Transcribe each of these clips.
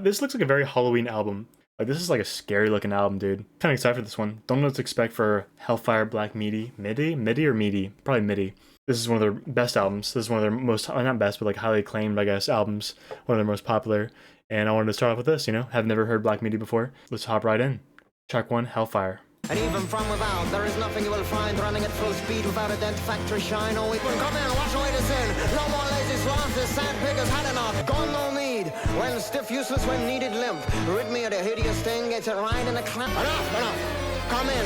This looks like a very Halloween album. Like, this is like a scary looking album, dude. Kinda excited for this one. Don't know what to expect for Hellfire Black Midi. Midi or Midi? Probably Midi. This is one of their best albums. This is one of their most, not best, but like highly acclaimed, I guess, albums. One of their most popular. And I wanted to start off with this, you know? Have never heard Black Midi before. Let's hop right in. Track 1, Hellfire. And even from without, there is nothing you will find running at full speed without a dent factory shine. Oh, it will come in, wash away the sin. No more lazy swamps, the sandpickers had enough. Gone no need. When stiff, useless, when needed limp. Rid me of the hideous thing, get it right in a clap. Enough. Come in.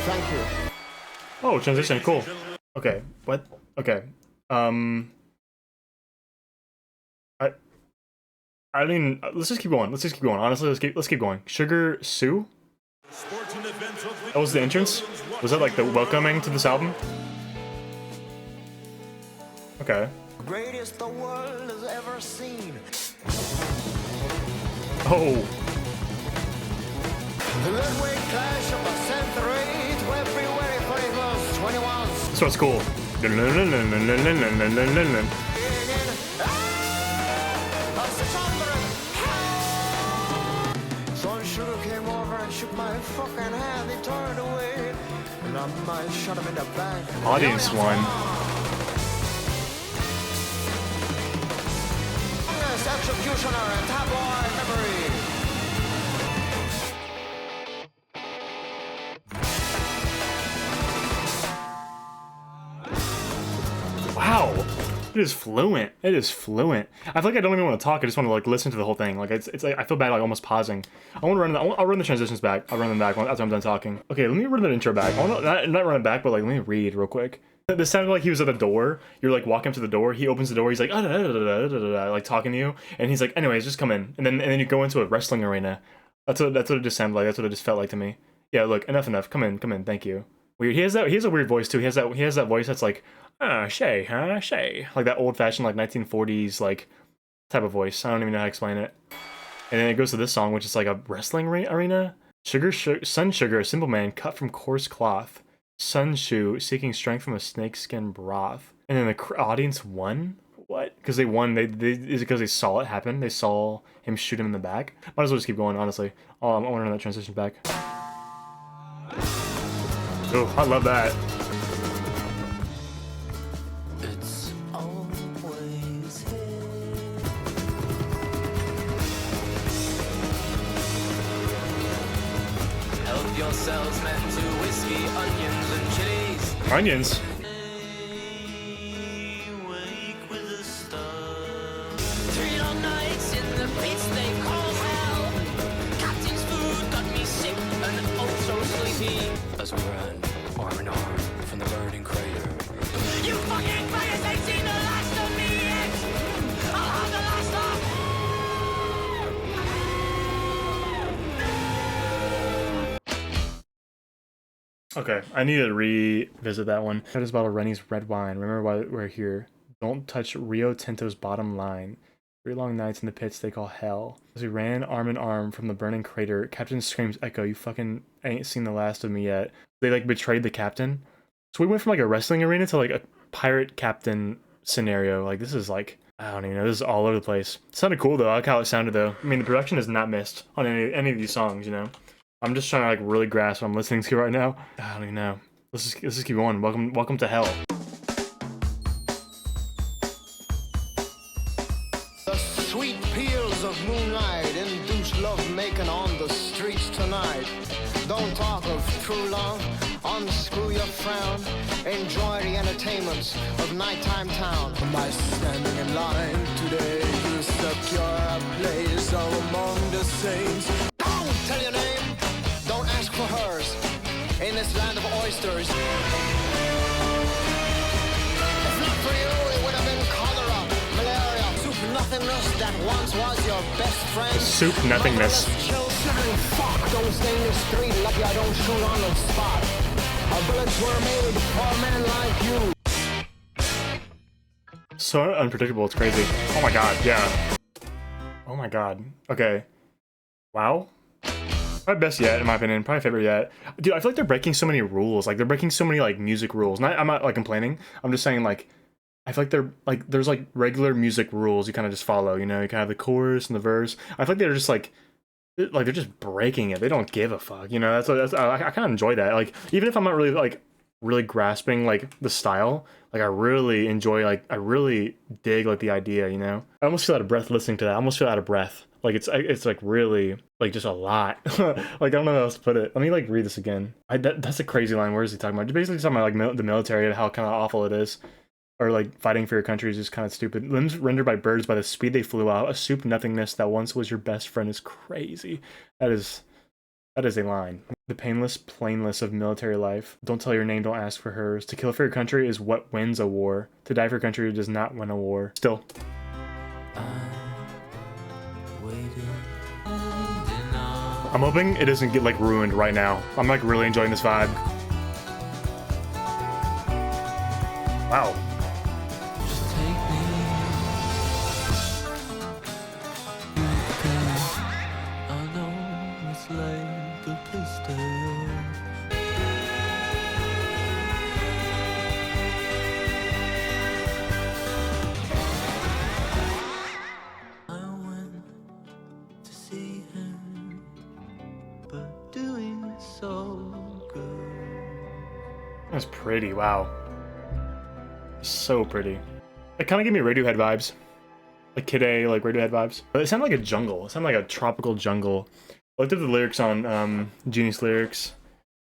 Thank you. Oh, transition, cool. Okay, what? Okay. I mean, let's just keep going. Honestly, let's keep going. Sugar Sue? That was the entrance? Was that like the welcoming to this album? Okay. Greatest the world has ever seen. Oh. The lightweight clash of the century to everywhere for it was 21. This one's cool. So Sugar came over and shook my fucking hand. He turned away, and I might shot him in the back. Audience one. Executioner and tabloid memory. Wow. It is fluent. It is fluent. I feel like I don't even want to talk. I just want to like listen to the whole thing. Like it's like I feel bad like almost pausing. I'll run the transitions back. I'll run them back after I'm done talking. Okay, let me run that intro back. I want to not run it back, but like let me read real quick. This sounded like he was at the door. You're like walking up to the door. He opens the door. He's like like talking to you, and he's like, anyways, just come in. And then you go into a wrestling arena. That's what it just sounded like. That's what it just felt like to me. Yeah, look, enough. Come in. Thank you. Weird. He has a weird voice too. He has that voice that's like, Shay, huh? Shay. Like that old fashioned like 1940s like type of voice. I don't even know how to explain it. And then it goes to this song, which is like a wrestling arena. Sun Sugar, a simple man cut from coarse cloth. Sun Shoe, seeking strength from a snakeskin broth. And then the audience won? What? Because they won. Is it because they saw it happen? They saw him shoot him in the back? Might as well just keep going, honestly. I want to run that transition back. Oh, I love that. It's always here. Help yourselves, men, to whiskey, onions, and chilies. Onions? Wake with a star. 3 long nights in the pits they call hell. Captain's food got me sick and oh so sleepy. As we ran, arm in arm, from the burning crater. You fucking faggots ain't seen the last of me yet! I'll have the last of... Okay, I need to revisit that one. That is about Rennie's red wine. Remember why we're here. Don't touch Rio Tinto's bottom line. 3 long nights in the pits they call hell. As we ran arm in arm from the burning crater, Captain screams, Echo, you fucking ain't seen the last of me yet. They like betrayed the captain. So we went from like a wrestling arena to like a pirate captain scenario. Like this is like, I don't even know, this is all over the place. It sounded cool though, I like how it sounded though. I mean, the production is not missed on any of these songs, you know? I'm just trying to like really grasp what I'm listening to right now. I don't even know. Let's just keep going. Welcome to hell. The sweet peals of moonlight induce love making on the streets tonight. Don't talk of true love, unscrew your frown. Enjoy the entertainments of nighttime town. By standing in line today, you secure a place among the saints. Don't tell your name, don't ask for hers. In this land of oysters. If not for you, it would have been cholera, malaria, soup nothingness that once was your best friend. Soup nothingness. Fuck, don't stay in the street, lucky I don't shoot on the spot. Our bullets were made for men like you. So unpredictable, it's crazy. Oh my god, yeah. Oh my god. Okay. Wow. Probably best yet, in my opinion. Probably favorite yet. Dude, I feel like they're breaking so many rules. Like, they're breaking so many, like, music rules. I'm not, like, complaining. I'm just saying, like, I feel like they're like there's like regular music rules you kind of just follow, you know, you kind of have the chorus and the verse. I feel like they're just like they're just breaking it. They don't give a fuck, you know. That's I kind of enjoy that. Like even if I'm not really like really grasping like the style, like I really enjoy, like I really dig like the idea, you know. I almost feel out of breath listening to that. I almost feel out of breath. Like it's like really like just a lot. Like I don't know how else to put it. Let me like read this again. That's a crazy line. Where is he talking about? Basically talking about like the military and how kind of awful it is. Or like fighting for your country is just kind of stupid. Limbs rendered by birds by the speed they flew out. A soup nothingness that once was your best friend is crazy. That is a line. The painless plainness of military life. Don't tell your name, don't ask for hers. To kill for your country is what wins a war. To die for your country does not win a war. Still. I'm hoping it doesn't get like ruined right now. I'm like really enjoying this vibe. Wow. That's pretty, wow. So pretty. It kind of gave me Radiohead vibes. Like Kid A, like Radiohead vibes. But it sounded like a jungle. It sounded like a tropical jungle. I looked at the lyrics on Genius Lyrics.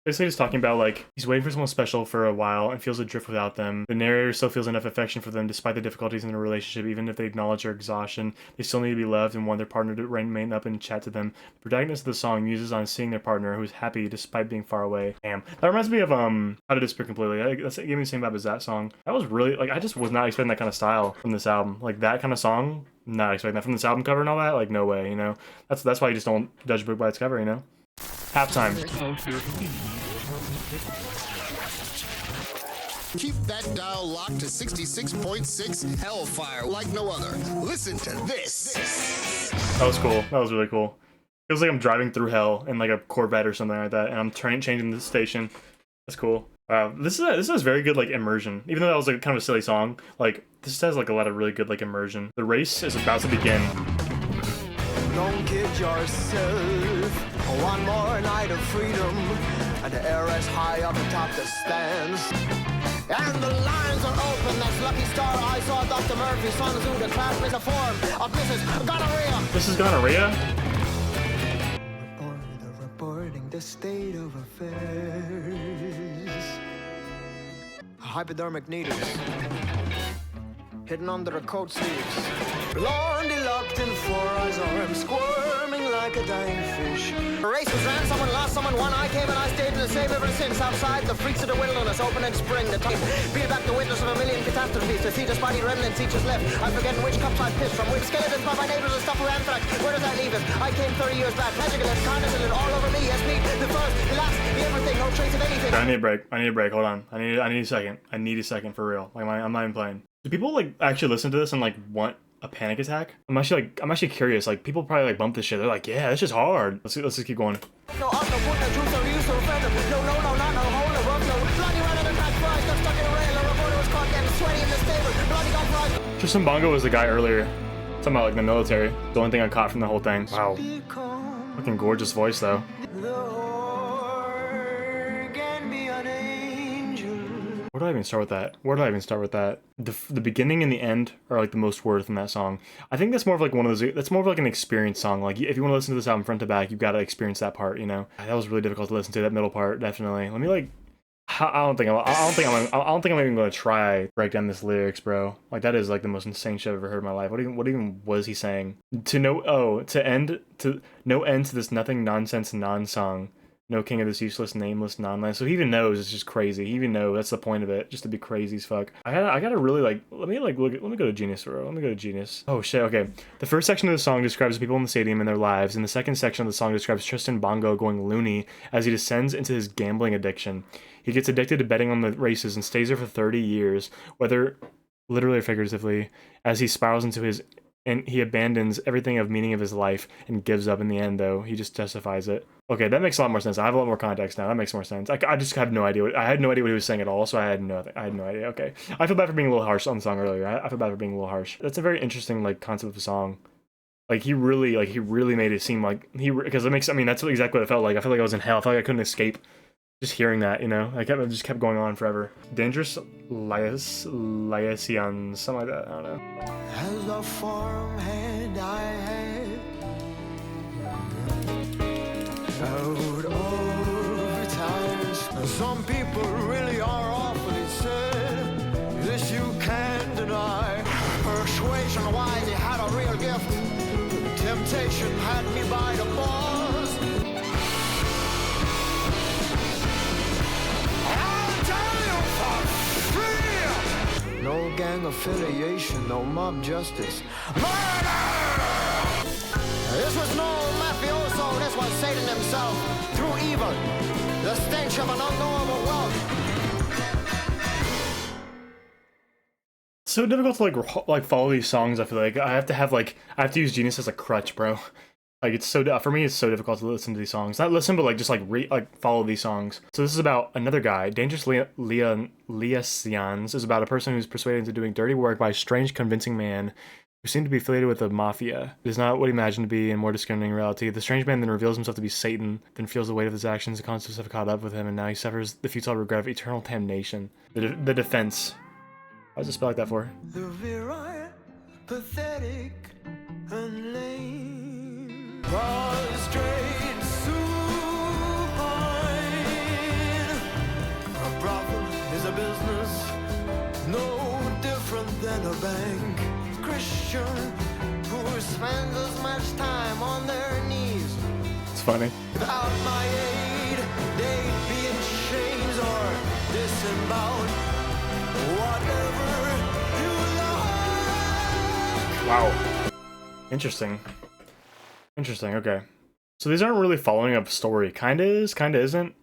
Basically just talking about like, he's waiting for someone special for a while and feels adrift without them. The narrator still feels enough affection for them despite the difficulties in the relationship. Even if they acknowledge their exhaustion, they still need to be loved and want their partner to remain up and chat to them. The protagonist of the song muses on seeing their partner who is happy despite being far away. Damn. That reminds me of How to Disappear Completely. That gave me the same vibe as that song. That was really, like, I just was not expecting that kind of style from this album. Like that kind of song, not expecting that from this album cover and all that. Like no way, you know. That's why you just don't judge a book by its cover, you know. Halftime. Keep that dial locked to 66.6 Hellfire like no other. Listen to this. That was cool. That was really cool. Feels like I'm driving through hell in like a Corvette or something like that, and I'm changing the station. That's cool. Wow, this has very good like immersion. Even though that was like kind of a silly song, like this has like a lot of really good like immersion. The race is about to begin. Don't kid yourself. One more night of freedom, and the air is high up atop the stands. And the lines are open. That's Lucky Star. I saw Dr. Murphy, Sun Tzu, the classmates a form of Mrs. Gonorrhea. This is Gonorrhea? Reporting the state of affairs. Hypodermic needles hidden under the coat sleeves. Blondie locked in 4 eyes arms, squirming like a dying fish. The race was ran, someone lost, someone won. I came and I stayed in the same ever since. Outside, the freaks of the wilderness, open in spring. The time, beat back the witness of a million catastrophes. To see just body remnants, each is left. I'm forgetting which cups I pissed from, which skeletons by my neighbors and stuff for anthrax. Where does that leave us? I came 30 years back, magical and condescended all over me. Yes, me, the first, the last, the everything, no trace of anything. I need a break. Hold on. I need a second. I need a second for real. Like I'm not even playing. Do people like actually listen to this and like want a panic attack? I'm actually curious. Like people probably like bump this shit. They're like, yeah, this is hard. Let's just keep going. No, I'm no good, no truth, no use, no friend. No, not no hole, no rope, no bloody run and attack fries. Got stuck in a rail, a reporter was caught getting sweaty in the stable. Bloody got fries. Tristan Bongo was the guy earlier. Talking about like the military. The only thing I caught from the whole thing. Wow. Fucking gorgeous voice though. Where do I even start with that? The beginning and the end are like the most worth in that song. I think that's more of like one of those. That's more of like an experience song. Like if you want to listen to this album front to back, you've got to experience that part. You know, that was really difficult to listen to. That middle part, definitely. Let me like. I don't think I'm even going to try to break down this lyrics, bro. Like that is like the most insane shit I've ever heard in my life. What even was he saying? No end to this nothing nonsense non-song. No king of this useless, nameless, non-land. So he even knows it's just crazy. He even knows that's the point of it, just to be crazy as fuck. I gotta really like, let me go to Genius, bro. Let me go to Genius. Oh shit, okay. The first section of the song describes the people in the stadium and their lives, and the second section of the song describes Tristan Bongo going loony as he descends into his gambling addiction. He gets addicted to betting on the races and stays there for 30 years, whether literally or figuratively, as he spirals into his and he abandons everything of meaning of his life and gives up in the end, though. He just justifies it. Okay, that makes a lot more sense. I have a lot more context now. That makes more sense. I just have no idea. I had no idea what he was saying at all, so I had no idea. Okay. I feel bad for being a little harsh on the song earlier. I feel bad for being a little harsh. That's a very interesting, like, concept of a song. Like, he really made it seem like because it makes, I mean, that's exactly what it felt like. I felt like I was in hell. I felt like I couldn't escape just hearing that, you know? It just kept going on forever. Dangerous Liaisons, something like that. I don't know. As a farmhand I had out of times. Some people really are awfully sad. This you can't deny. Persuasion wise, he had a real gift. Temptation had me by the balls. I'll tell you for free. No gang affiliation, no mob justice. Murder! This was no mafioso, this was Satan himself. Through evil, the stench of an unknowable wealth. So difficult to like follow these songs. I feel like I have to use Genius as a crutch, bro. Like it's so for me it's so difficult to listen to these songs. Not listen, but like just follow these songs. So this is about another guy. Dangerous Liaisons is about a person who's persuaded into doing dirty work by a strange, convincing man who seemed to be affiliated with the mafia. It is not what he imagined to be, and more discriminating reality. The strange man then reveals himself to be Satan, then feels the weight of his actions. The consequences have caught up with him, and now he suffers the futile regret of eternal damnation. The defense. Why does it spell like that for? The virile, pathetic, and lame. Prostrate supine. A brothel is a business, no different than a bank. Christian who spends as much time on their knees. It's funny. Without my aid, they'd be in chains or disemboweled. Whatever you like. Wow. Interesting. Okay. So these aren't really following up story. Kinda is, kinda isn't.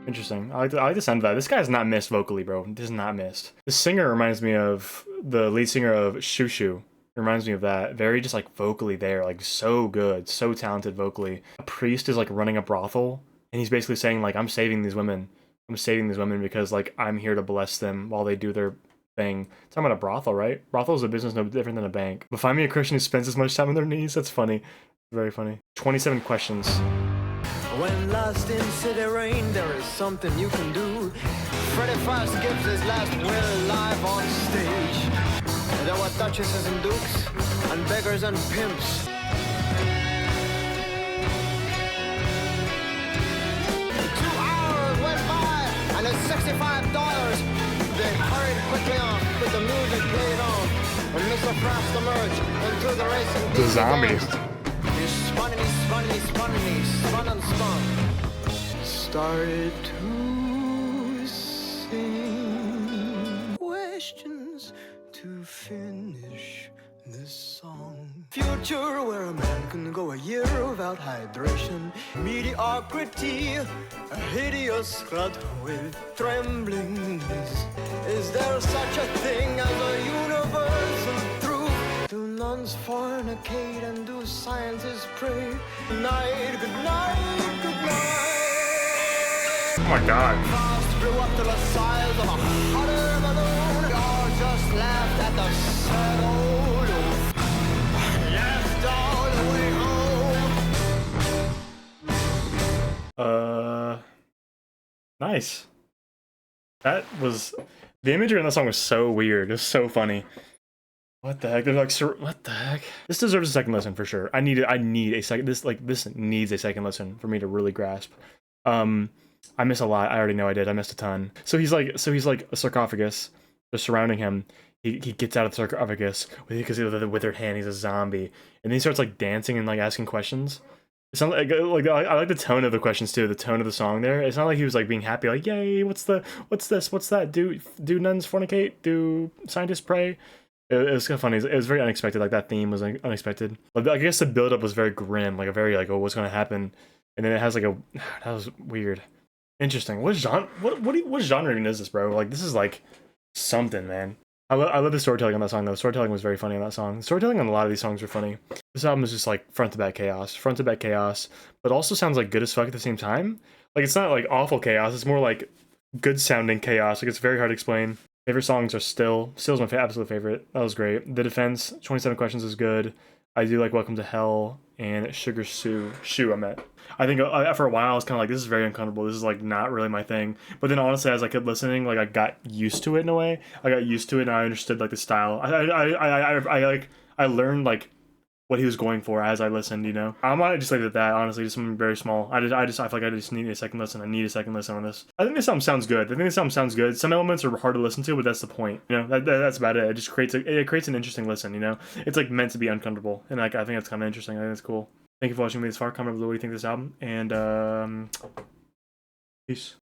Interesting. I like the sound of that. This guy's not missed vocally, bro. This is not missed. The singer reminds me of the lead singer of Shushu. Reminds me of that. Very just like vocally there, like so good, so talented vocally. A priest is like running a brothel, and he's basically saying like, I'm saving these women because like I'm here to bless them while they do their thing. Talking about a brothel, right? Brothel is a business no different than a bank. But find me a Christian who spends as much time on their knees. That's funny. Very funny. 27 questions. When lost in city rain, there is something you can do. Freddie Fast gives his last will live on stage. There were duchesses and dukes, and beggars and pimps. 2 hours went by, and at $65, they hurried quickly on, with the music played on. When Mr. Frost emerged, and through the racing The zombies. He spun and he spun and he spun and he spun and spun. Started to sing questions to finish this song. Future where a man can go a year without hydration. Mediocrity, a hideous glut with tremblings. Is there such a thing as a universal truth? Do nuns fornicate and do scientists pray? Good night, good night, good night. Oh my god. Frost blew up to the size of a hot air balloon. We all just laughed at the sad old oaf. Laughed all the way home. Nice. That was the imagery in that song was so weird. It was so funny. What the heck? They're like, what the heck? This deserves a second listen for sure. I need a second. This needs a second listen for me to really grasp. I miss a lot. I already know I did. I missed a ton. So he's like a sarcophagus. They're surrounding him. He gets out of the sarcophagus because with a withered hand. He's a zombie, and then he starts like dancing and like asking questions. It sounds like I like the tone of the questions too. The tone of the song there. It's not like he was like being happy. Like, yay! What's this? What's that? Do nuns fornicate? Do scientists pray? It was kind of funny. It was very unexpected. Like that theme was like, unexpected. Like, I guess the build-up was very grim. Like a very like, oh, what's gonna happen? And then it has like a that was weird. Interesting. What genre? What genre even is this, bro? Like this is like something, man. I love the storytelling on that song though. Storytelling was very funny on that song. Storytelling on a lot of these songs are funny. This album is just like front to back chaos, but also sounds like good as fuck at the same time. Like it's not like awful chaos. It's more like good sounding chaos. Like it's very hard to explain. Favorite songs are Still's my absolute favorite. That was great. The Defense, 27 Questions is good. I do like Welcome to Hell and Sugar Shoe. I meant. I think for a while I was kind of like, this is very uncomfortable. This is like not really my thing. But then honestly, as I kept listening, like I got used to it in a way. I got used to it and I understood like the style. I learned like what he was going for as I listened. You know, I might just leave it at that. Honestly, just something very small. I feel like I just need a second listen. I need a second listen on this. I think this album sounds good. Some elements are hard to listen to, but that's the point. You know, that's about it. It just creates an interesting listen. You know, it's like meant to be uncomfortable, and like I think that's kind of interesting. I think it's cool. Thank you for watching me this far. Comment below what you think of this album, and peace.